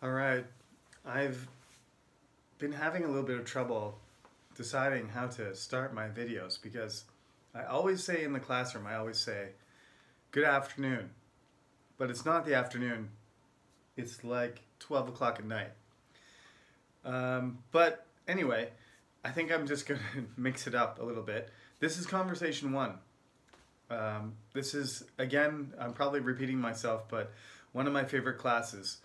All right, I've been having a little bit of trouble deciding how to start my videos because I always say in the classroom, I always say, good afternoon, but it's not the afternoon, it's like 12 o'clock at night. But anyway, I think I'm just going to mix it up a little bit. This is conversation one. This is, again, I'm probably repeating myself, but one of my favorite classes.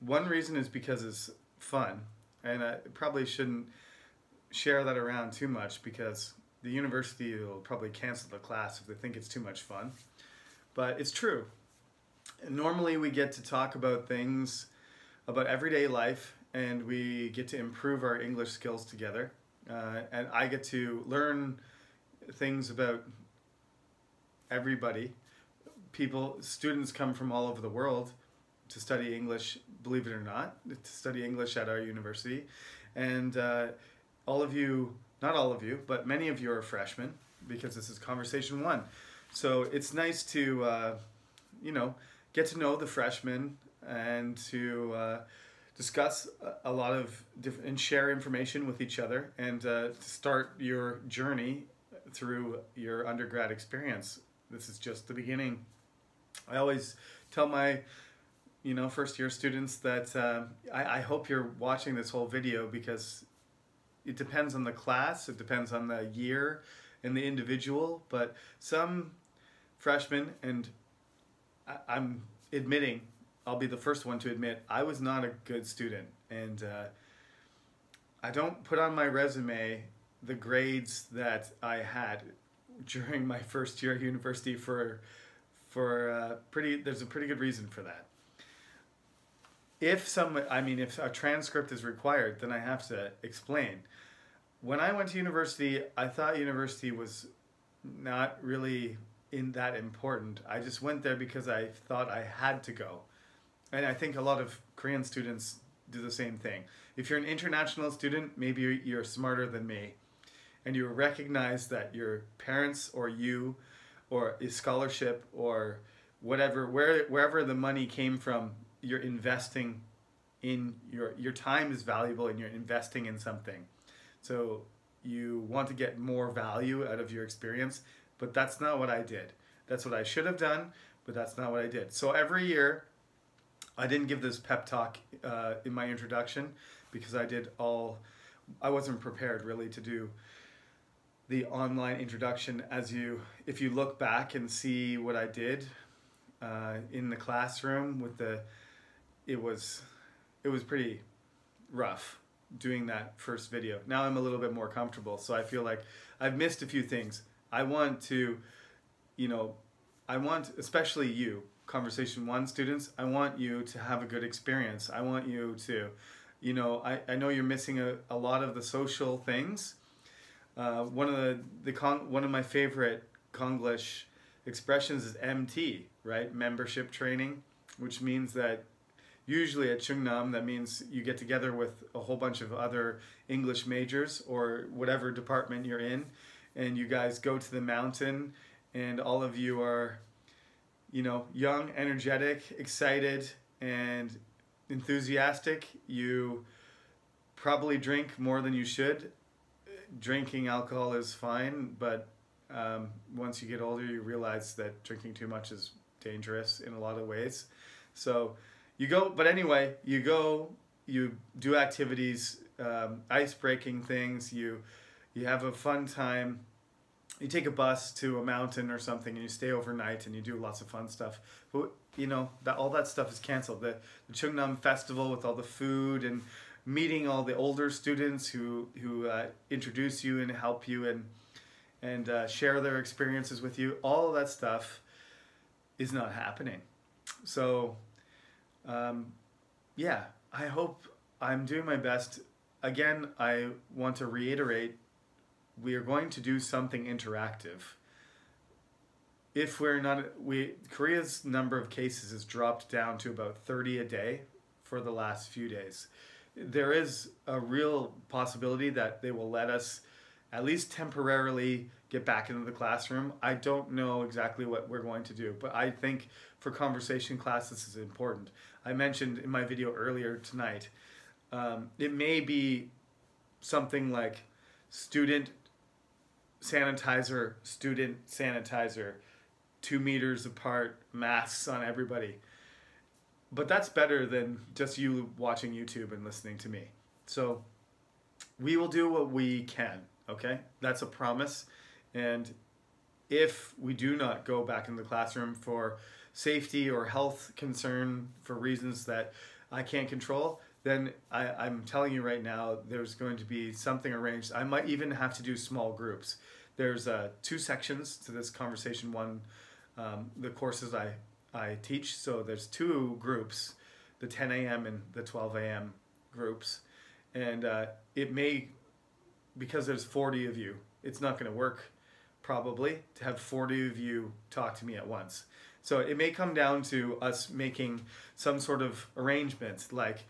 One reason is because it's fun, and I probably shouldn't share that around too much because the university will probably cancel the class if they think it's too much fun. But it's true. Normally we get to talk about things, about everyday life, and we get to improve our English skills together. And I get to learn things about everybody. Students come from all over the world to study English, believe it or not, to study English at our university. And all of you, not all of you, but many of you are freshmen because this is conversation one. So it's nice to, get to know the freshmen and to discuss a lot of different, and share information with each other and to start your journey through your undergrad experience. This is just the beginning. I always tell my first year students that I hope you're watching this whole video because it depends on the class, it depends on the year and the individual, but some freshmen, and I'm admitting, I'll be the first one to admit, I was not a good student, and I don't put on my resume the grades that I had during my first year at university there's a pretty good reason for that. If a transcript is required, then I have to explain. When I went to university, I thought university was not really that important. I just went there because I thought I had to go. And I think a lot of Korean students do the same thing. If you're an international student, maybe you're smarter than me, and you recognize that your parents or you, or a scholarship or whatever, wherever the money came from, you're investing in your time is valuable and you're investing in something. So you want to get more value out of your experience, but that's not what I did. That's what I should have done, but that's not what I did. So every year, I didn't give this pep talk in my introduction because I wasn't prepared really to do the online introduction. If you look back and see what I did in the classroom it was pretty rough doing that first video. Now I'm a little bit more comfortable, so I feel like I've missed a few things. I want, especially you, Conversation 1 students, I want you to have a good experience. I want you to, I know you're missing a lot of the social things. One of my favorite Konglish expressions is MT, right? Membership training, which means that usually at Chungnam, that means you get together with a whole bunch of other English majors or whatever department you're in, and you guys go to the mountain, and all of you are, young, energetic, excited, and enthusiastic. You probably drink more than you should. Drinking alcohol is fine, but once you get older, you realize that drinking too much is dangerous in a lot of ways. So you go, but anyway, you do activities, ice-breaking things, you have a fun time, you take a bus to a mountain or something and you stay overnight and you do lots of fun stuff. But all that stuff is canceled. The Chungnam festival with all the food and meeting all the older students who introduce you and help you and share their experiences with you, all of that stuff is not happening. So yeah, I hope I'm doing my best. Again, I want to reiterate, we are going to do something interactive. If we're not, Korea's number of cases has dropped down to about 30 a day for the last few days. There is a real possibility that they will let us at least temporarily get back into the classroom. I don't know exactly what we're going to do, but I think for conversation class, this is important. I mentioned in my video earlier tonight, it may be something like student sanitizer, 2 meters apart, masks on everybody. But that's better than just you watching YouTube and listening to me. So we will do what we can, okay? That's a promise. And if we do not go back in the classroom for safety or health concern for reasons that I can't control, then I'm telling you right now, there's going to be something arranged. I might even have to do small groups. There's 2 sections to this conversation one, the courses I teach. So there's 2 groups, the 10 a.m. and the 12 a.m. groups. And it may, because there's 40 of you, it's not going to work probably to have 40 of you talk to me at once. So it may come down to us making some sort of arrangement, like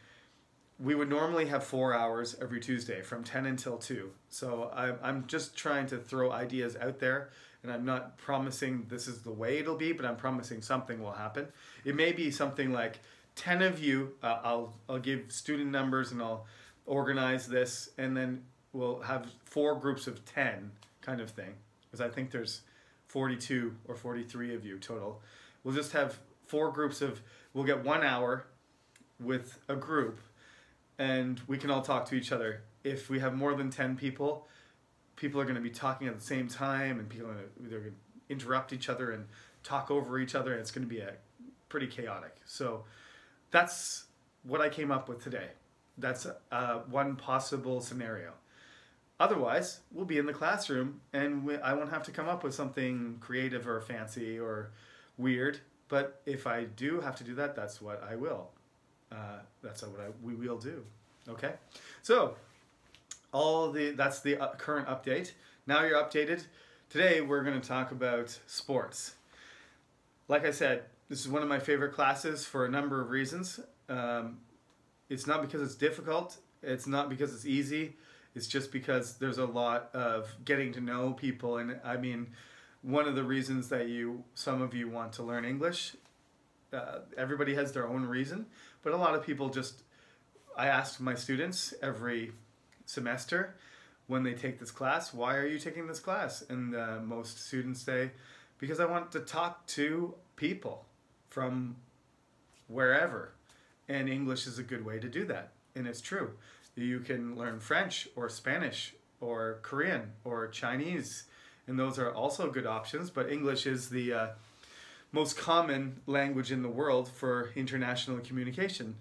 we would normally have 4 hours every Tuesday from 10 until 2. So I'm just trying to throw ideas out there, and I'm not promising this is the way it'll be, but I'm promising something will happen. It may be something like 10 of you, I'll give student numbers and I'll organize this, and then we'll have 4 groups of 10 kind of thing, because I think there's 42 or 43 of you total. We'll just have 4 groups of, we'll get 1 hour with a group, and we can all talk to each other. If we have more than 10 people, people are going to be talking at the same time, and people they're going to interrupt each other and talk over each other, and it's going to be pretty chaotic. So that's what I came up with today. That's one possible scenario. Otherwise, we'll be in the classroom, and I won't have to come up with something creative or fancy or weird. But if I do have to do that, that's what I will. That's what we will do. Okay? So that's the current update. Now you're updated. Today we're going to talk about sports. Like I said, this is one of my favorite classes for a number of reasons. It's not because it's difficult. It's not because it's easy. It's just because there's a lot of getting to know people. And I mean, one of the reasons that some of you want to learn English, everybody has their own reason, but a lot of people I ask my students every semester when they take this class, why are you taking this class? And most students say, because I want to talk to people from wherever. And English is a good way to do that. And it's true. You can learn French or Spanish or Korean or Chinese. And those are also good options. But English is the most common language in the world for international communication.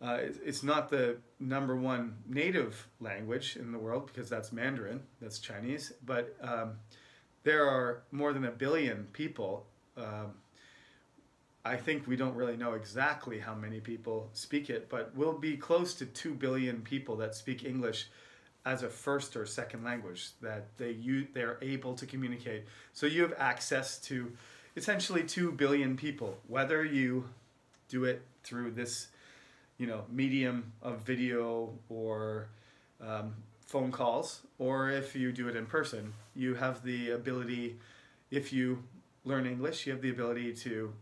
It's not the #1 native language in the world, because that's Mandarin, that's Chinese. But there are more than 1 billion people. I think we don't really know exactly how many people speak it, but we'll be close to 2 billion people that speak English as a first or second language, that they're able to communicate. So you have access to essentially 2 billion people, whether you do it through this, medium of video or phone calls, or if you do it in person. You have the ability, if you learn English, you have the ability to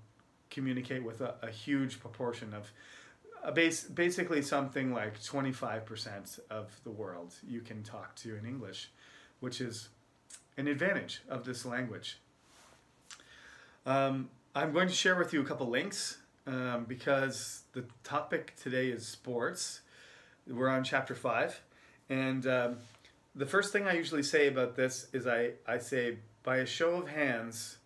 communicate with a huge proportion of basically something like 25% of the world you can talk to in English, which is an advantage of this language. I'm going to share with you a couple links because the topic today is sports. We're on chapter 5, and the first thing I usually say about this is I say, by a show of hands,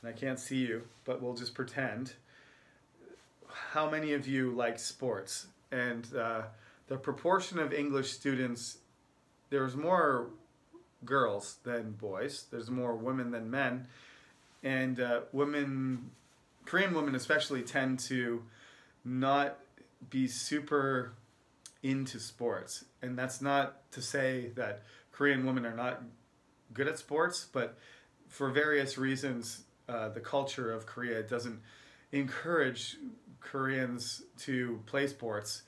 and I can't see you, but we'll just pretend, how many of you like sports? And the proportion of English students, there's more girls than boys, there's more women than men, and Korean women especially tend to not be super into sports. And that's not to say that Korean women are not good at sports, but for various reasons, the culture of Korea doesn't encourage Koreans to play sports,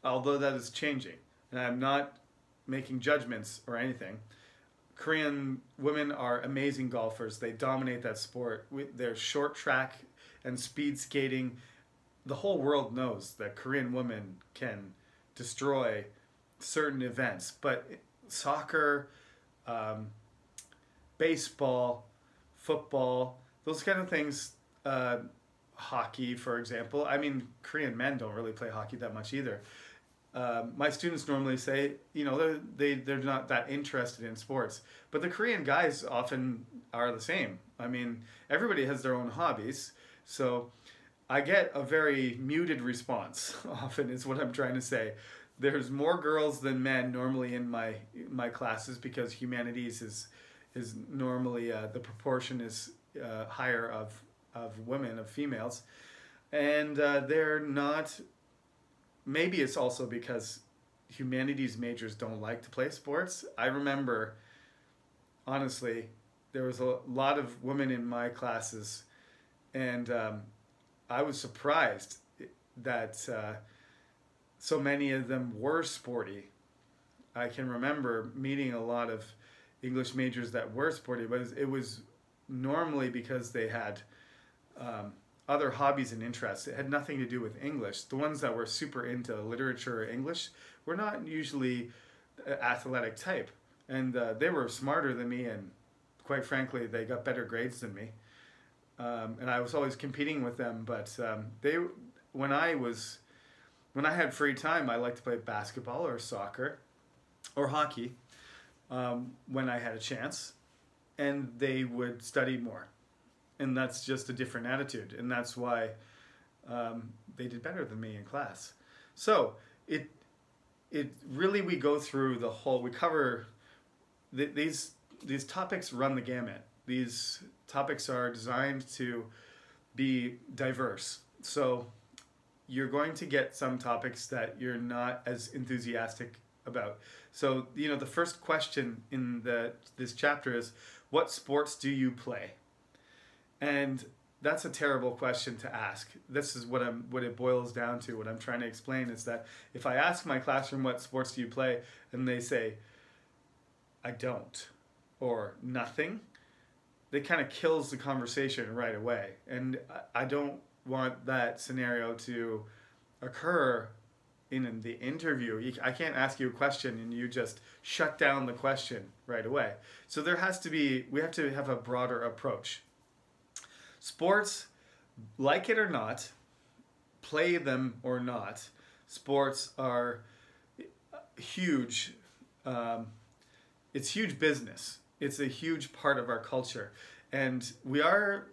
although that is changing. And I'm not making judgments or anything. Korean women are amazing golfers. They dominate that sport. Their short track and speed skating. The whole world knows that Korean women can destroy certain events. But soccer, um, baseball, football, those kind of things, hockey, for example. I mean, Korean men don't really play hockey that much either. My students normally say, you know, they're not that interested in sports, but the Korean guys often are the same. I mean, everybody has their own hobbies, so I get a very muted response. Often is what I'm trying to say. There's more girls than men normally in my classes because humanities is normally the proportion is higher of women, of females, and they're not. Maybe it's also because humanities majors don't like to play sports. I remember, honestly, there was a lot of women in my classes, and I was surprised that so many of them were sporty. I can remember meeting a lot of English majors that were sporty, but it was normally because they had other hobbies and interests. It had nothing to do with English. The ones that were super into literature or English were not usually athletic type. And they were smarter than me, and quite frankly, they got better grades than me. And I was always competing with them, but when I had free time, I liked to play basketball or soccer or hockey when I had a chance, and they would study more. And that's just a different attitude, and that's why they did better than me in class. So it really, we go through the whole, we cover these topics, run the gamut. These topics are designed to be diverse. So you're going to get some topics that you're not as enthusiastic about. So, you know, the first question in this chapter is, what sports do you play? And that's a terrible question to ask. This is what it boils down to. What I'm trying to explain is that if I ask my classroom, what sports do you play? And they say, I don't, or nothing, that kind of kills the conversation right away. And I don't want that scenario to occur in the interview. I can't ask you a question and you just shut down the question right away. So we have to have a broader approach. Sports, like it or not, play them or not, sports are huge. It's huge business. It's a huge part of our culture, and we are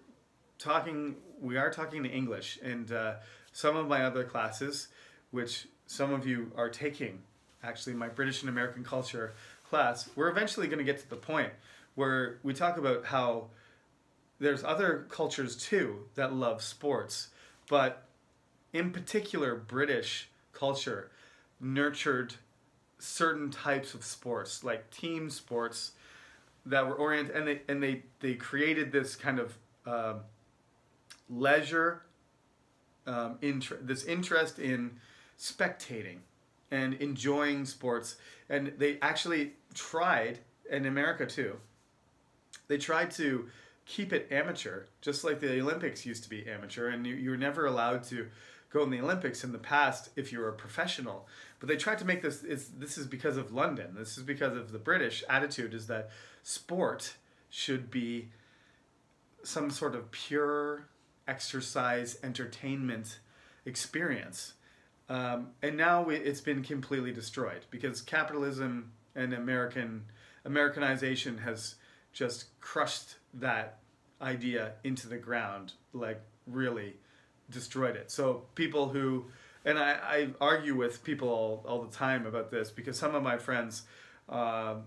talking in English. And some of my other classes, which some of you are taking, actually my British and American culture class, we're eventually going to get to the point where we talk about how there's other cultures too that love sports, but in particular British culture nurtured certain types of sports, like team sports that were oriented, and they created this kind of leisure, this interest in spectating and enjoying sports. And they actually tried, in America too, they tried to keep it amateur, just like the Olympics used to be amateur, and you were never allowed to go in the Olympics in the past if you were a professional. But they tried to make this is because of London. This is because of the British attitude, is that sport should be some sort of pure exercise entertainment experience. And now it's been completely destroyed because capitalism and Americanization has just crushed that idea into the ground, like really destroyed it. So people who, and I argue with people all the time about this, because some of my friends, one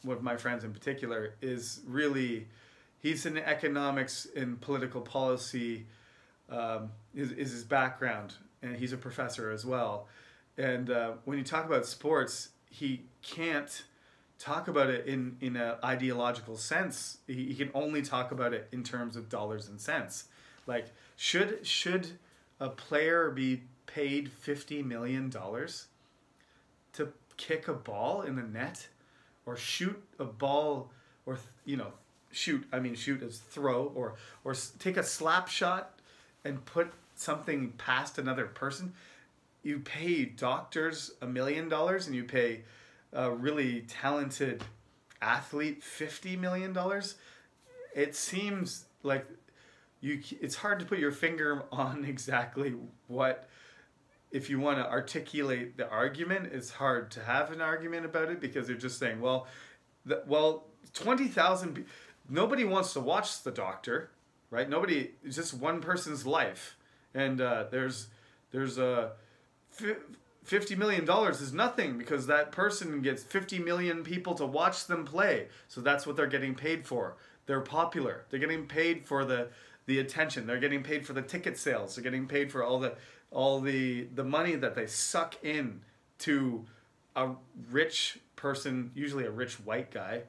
of my friends in particular is really, he's in economics and political policy, is his background, and he's a professor as well. And when you talk about sports, he can't talk about it in an ideological sense. He can only talk about it in terms of dollars and cents. Like, should a player be paid $50 million to kick a ball in the net or shoot a ball, or shoot, I mean shoot as throw, or take a slap shot and put something past another person. You pay doctors $1 million and you pay a really talented athlete $50 million. It seems like it's hard to put your finger on exactly what, if you want to articulate the argument, it's hard to have an argument about it, because they're just saying, well, 20,000, nobody wants to watch the doctor, right? Nobody, it's just one person's life. And there's a $50 million is nothing, because that person gets 50 million people to watch them play. So that's what they're getting paid for. They're popular. They're getting paid for the attention. They're getting paid for the ticket sales. They're getting paid for all the money that they suck in to a rich person, usually a rich white guy,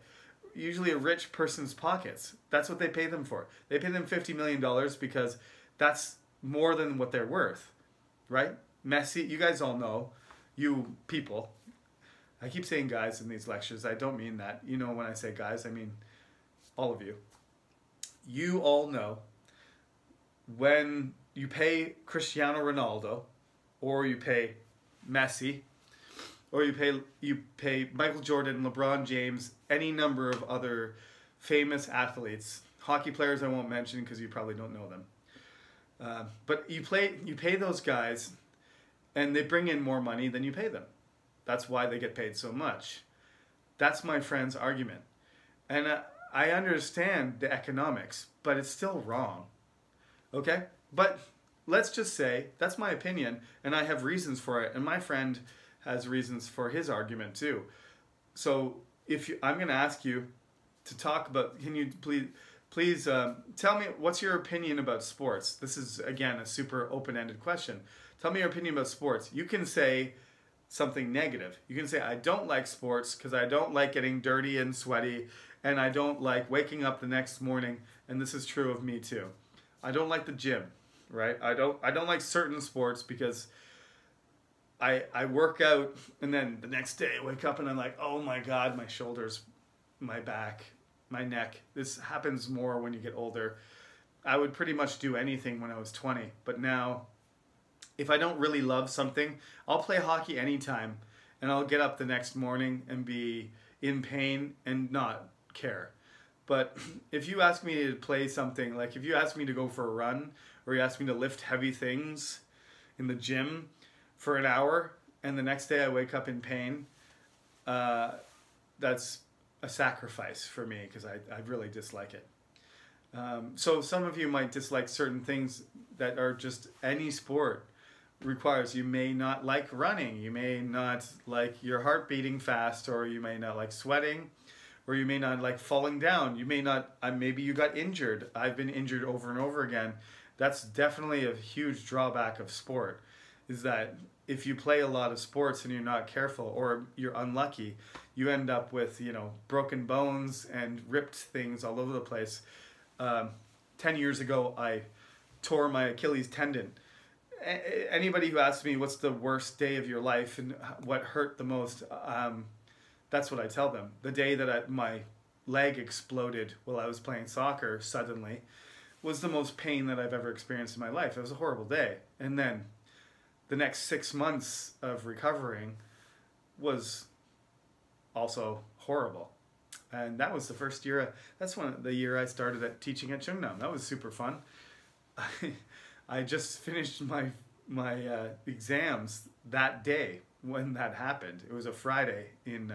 usually a rich person's pockets. That's what they pay them for. They pay them $50 million because that's more than what they're worth, right? Messi, you guys all know, you people, I keep saying guys in these lectures. I don't mean that. You know, when I say guys, I mean all of you. You all know when you pay Cristiano Ronaldo, or you pay Messi, or you pay Michael Jordan, LeBron James, any number of other famous athletes, hockey players I won't mention because you probably don't know them. But you pay those guys, and they bring in more money than you pay them. That's why they get paid so much. That's my friend's argument. And I understand the economics, but it's still wrong. Okay? But let's just say, that's my opinion, and I have reasons for it, and my friend has reasons for his argument too. So I'm going to ask you to talk about, can you please tell me, what's your opinion about sports? This is, again, a super open-ended question. Tell me your opinion about sports. You can say something negative. You can say, I don't like sports because I don't like getting dirty and sweaty, and I don't like waking up the next morning, and this is true of me too. I don't like the gym, right? I don't like certain sports because I work out, and then the next day I wake up and I'm like, oh my God, my shoulders, my back, my neck. This happens more when you get older. I would pretty much do anything when I was 20, but now, if I don't really love something, I'll play hockey anytime, and I'll get up the next morning and be in pain and not care. But if you ask me to play something, like if you ask me to go for a run, or you ask me to lift heavy things in the gym for an hour, and the next day I wake up in pain, that's a sacrifice for me, because I really dislike it. So some of you might dislike certain things that are just any sport requires. You may not like running, you may not like your heart beating fast, or you may not like sweating, or you may not like falling down. You may not, maybe you got injured. I've been injured over and over again. That's definitely a huge drawback of sport, is that if you play a lot of sports and you're not careful, or you're unlucky, you end up with, broken bones and ripped things all over the place. 10 years ago, I tore my Achilles tendon. Anybody who asks me what's the worst day of your life and what hurt the most, that's what I tell them. The day that my leg exploded while I was playing soccer suddenly was the most pain that I've ever experienced in my life. It was a horrible day. And then the next 6 months of recovering was also horrible. And that was the first year, that's the year I started teaching at Chungnam. That was super fun. I just finished my exams that day when that happened. It was a Friday in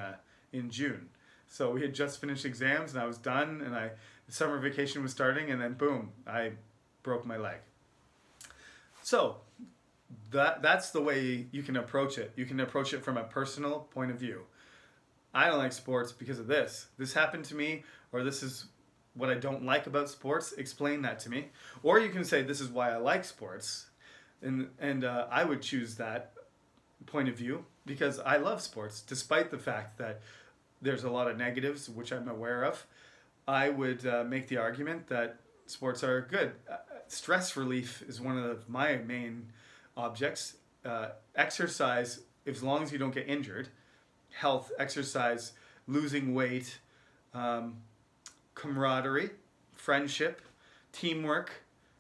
June. So we had just finished exams, and I was done, and the summer vacation was starting, and then boom, I broke my leg. So that's the way you can approach it. You can approach it from a personal point of view. I don't like sports because of this. This happened to me, or this is what I don't like about sports. Explain that to me. Or you can say, this is why I like sports. And I would choose that point of view because I love sports, despite the fact that there's a lot of negatives, which I'm aware of. I would make the argument that sports are good. Stress relief is one of my main objects. Exercise, as long as you don't get injured. Health, exercise, losing weight, camaraderie, friendship, teamwork,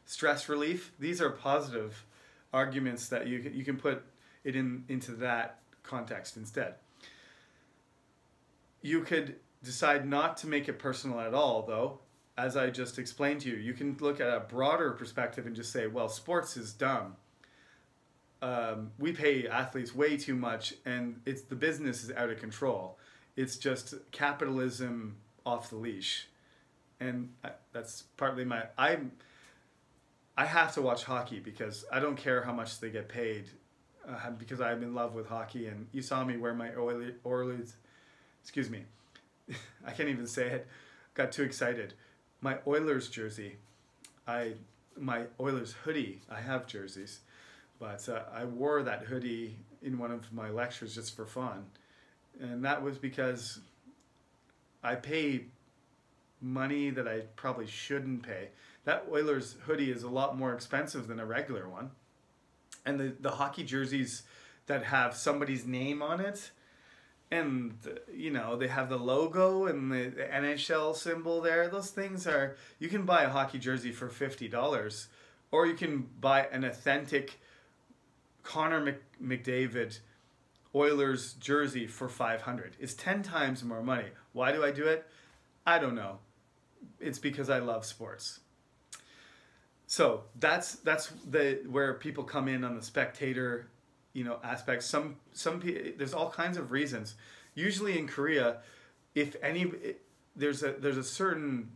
stress relief. These are positive arguments that you can put it into that context instead. You could decide not to make it personal at all, though. As I just explained to you, you can look at a broader perspective and just say, well, sports is dumb. We pay athletes way too much, and the business is out of control. It's just capitalism off the leash. And that's partly I have to watch hockey because I don't care how much they get paid, because I'm in love with hockey. And you saw me wear my Oilers, excuse me, I can't even say it, got too excited. My Oilers jersey, my Oilers hoodie, I have jerseys, but I wore that hoodie in one of my lectures just for fun. And that was because I pay money that I probably shouldn't pay. That Oilers hoodie is a lot more expensive than a regular one. And the hockey jerseys that have somebody's name on it, and you know, they have the logo and the NHL symbol there, those things are, you can buy a hockey jersey for $50, or you can buy an authentic Connor McDavid Oilers jersey for $500. It's 10 times more money. Why do I do it? I don't know. It's because I love sports. So that's where people come in on the spectator, you know, aspect. Some there's all kinds of reasons. Usually in Korea, there's a certain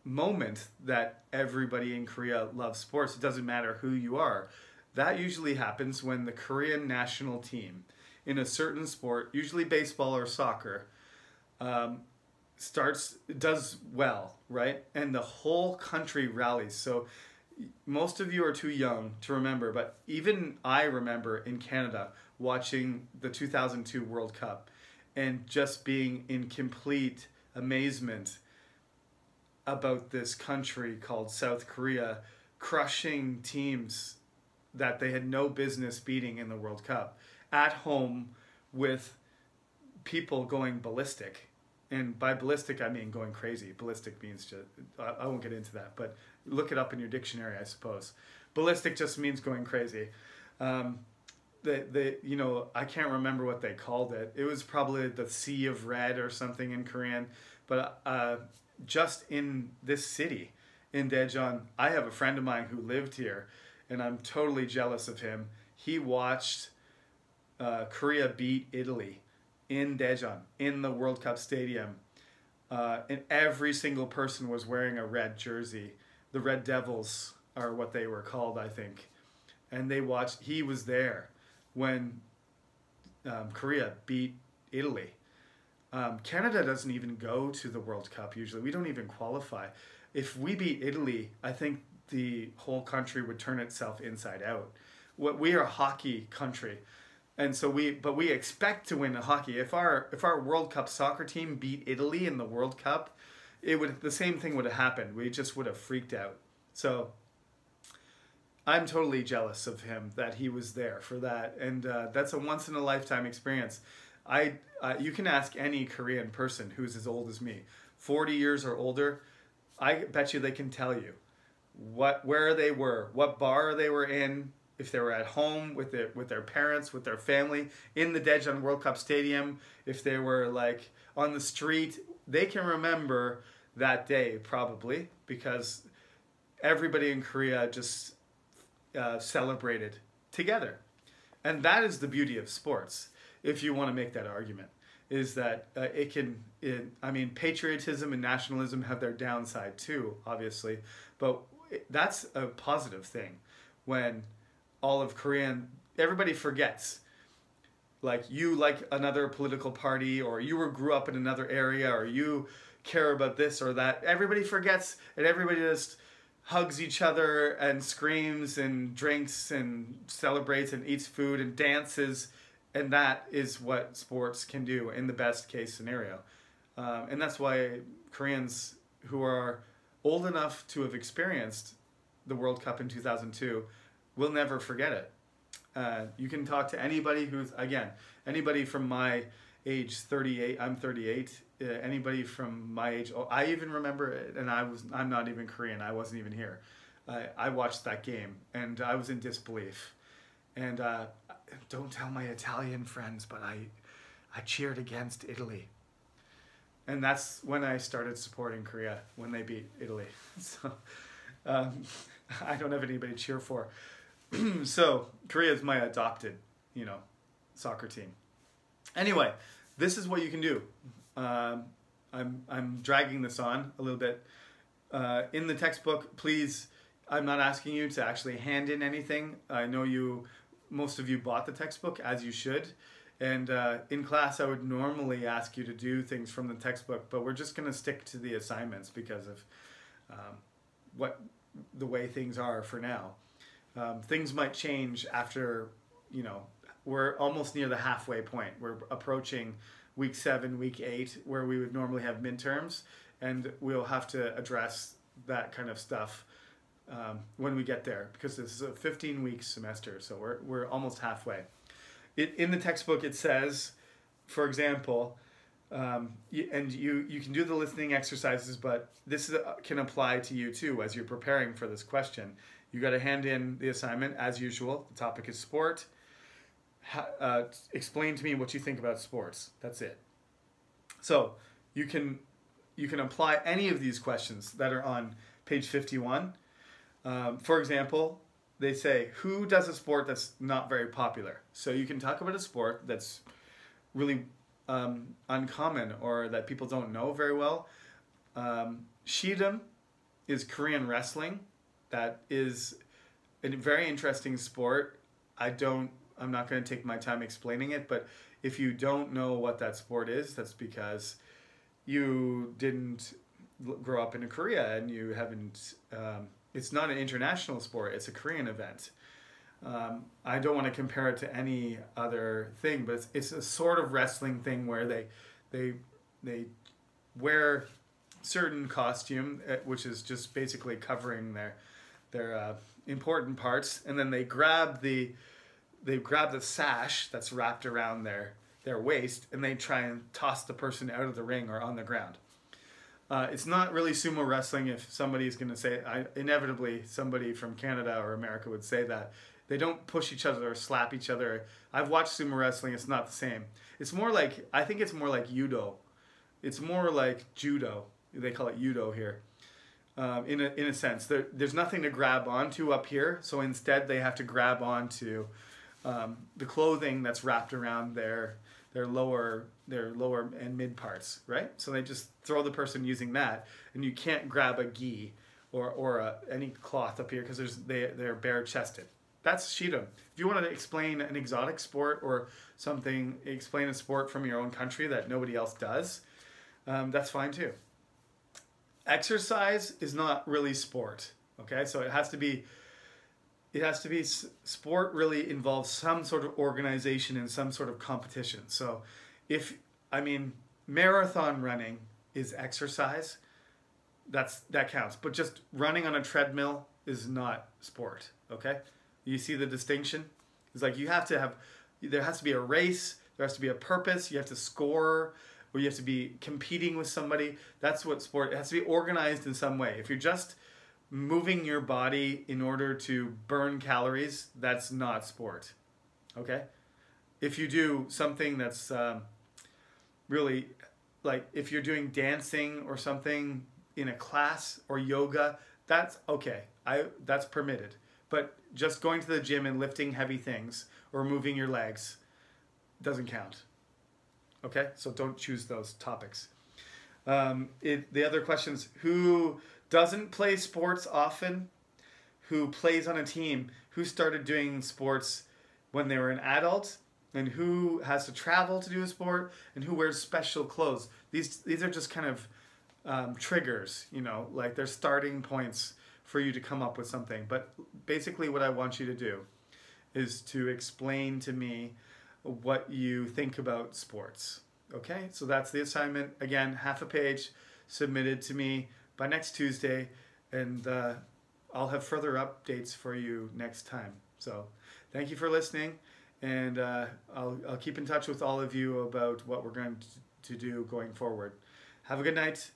moment that everybody in Korea loves sports. It doesn't matter who you are. That usually happens when the Korean national team in a certain sport, usually baseball or soccer, does well, right? And the whole country rallies. So most of you are too young to remember, but even I remember in Canada watching the 2002 World Cup and just being in complete amazement about this country called South Korea crushing teams that they had no business beating in the World Cup at home, with people going ballistic. And by ballistic, I mean going crazy. Ballistic means just, I won't get into that, but look it up in your dictionary, I suppose. Ballistic just means going crazy. You know, I can't remember what they called it. It was probably the Sea of Red or something in Korean. But just in this city, in Daejeon, I have a friend of mine who lived here, and I'm totally jealous of him. He watched Korea beat Italy in Daejeon, in the World Cup stadium. And every single person was wearing a red jersey. The Red Devils are what they were called, I think. And he was there when Korea beat Italy. Canada doesn't even go to the World Cup usually. We don't even qualify. If we beat Italy, I think the whole country would turn itself inside out. We are a hockey country. And so we expect to win the hockey. If our World Cup soccer team beat Italy in the World Cup, the same thing would have happened. We just would have freaked out. So I'm totally jealous of him that he was there for that, and that's a once in a lifetime experience. You can ask any Korean person who's as old as me, 40 years or older. I bet you they can tell you where they were, what bar they were in. If they were at home with their parents, with their family, in the Daejeon World Cup Stadium, if they were like on the street, they can remember that day probably, because everybody in Korea just celebrated together. And that is the beauty of sports, if you want to make that argument, is that I mean, patriotism and nationalism have their downside too, obviously, but that's a positive thing when all of Korean, everybody forgets. Like, you like another political party, or you grew up in another area, or you care about this or that. Everybody forgets, and everybody just hugs each other and screams and drinks and celebrates and eats food and dances. And that is what sports can do in the best case scenario. And that's why Koreans who are old enough to have experienced the World Cup in 2002 will never forget it. You can talk to anybody anybody from my age 38. I'm 38. Anybody from my age, oh, I even remember it, and I'm not even Korean. I wasn't even here. I watched that game, and I was in disbelief. And don't tell my Italian friends, but I cheered against Italy. And that's when I started supporting Korea, when they beat Italy. So I don't have anybody to cheer for. So Korea is my adopted, soccer team. Anyway, this is what you can do. I'm dragging this on a little bit. In the textbook, please, I'm not asking you to actually hand in anything. I know most of you bought the textbook, as you should. And in class, I would normally ask you to do things from the textbook, but we're just going to stick to the assignments because of the way things are for now. Things might change after, we're almost near the halfway point. We're approaching week 7, week 8, where we would normally have midterms, and we'll have to address that kind of stuff when we get there, because this is a 15-week semester, so we're almost halfway. In the textbook, it says, for example, and you can do the listening exercises, but this can apply to you too as you're preparing for this question. You got to hand in the assignment as usual. The topic is sport. Explain to me what you think about sports. That's it. So you can apply any of these questions that are on page 51. For example, they say, who does a sport that's not very popular? So you can talk about a sport that's really uncommon or that people don't know very well. Shidam is Korean wrestling. That is a very interesting sport. I'm not going to take my time explaining it, but if you don't know what that sport is, that's because you didn't grow up in Korea and you haven't, it's not an international sport, it's a Korean event. I don't want to compare it to any other thing, but it's a sort of wrestling thing where they wear certain costume, which is just basically covering their important parts, and then they grab the sash that's wrapped around their waist, and they try and toss the person out of the ring or on the ground. It's not really sumo wrestling. If somebody's going to say, inevitably somebody from Canada or America would say that. They don't push each other or slap each other. I've watched sumo wrestling. It's not the same. It's more like, I think it's more like judo. It's more like judo. They call it judo here. In a sense, there's nothing to grab onto up here. So instead they have to grab onto the clothing that's wrapped around their lower and mid parts, right? So they just throw the person using that, and you can't grab a gi or any cloth up here because they're bare chested. That's Shidam. If you want to explain an exotic sport or something, explain a sport from your own country that nobody else does, that's fine too. Exercise is not really sport, okay? So it has to be sport really involves some sort of organization and some sort of competition. So marathon running is exercise. That counts. But just running on a treadmill is not sport, okay? You see the distinction? It's like there has to be a race, there has to be a purpose, you have to score, or you have to be competing with somebody. That's what sport, it has to be organized in some way. If you're just moving your body in order to burn calories, that's not sport, okay? If you do something that's really, like if you're doing dancing or something in a class or yoga, that's okay. That's permitted. But just going to the gym and lifting heavy things or moving your legs doesn't count, okay? So don't choose those topics. The other questions, who doesn't play sports often, who plays on a team, who started doing sports when they were an adult, and who has to travel to do a sport, and who wears special clothes. These are just kind of triggers, like they're starting points for you to come up with something. But basically what I want you to do is to explain to me what you think about sports. Okay, so that's the assignment. Again, half a page submitted to me by next Tuesday, and I'll have further updates for you next time. So thank you for listening, and I'll keep in touch with all of you about what we're going to do going forward. Have a good night.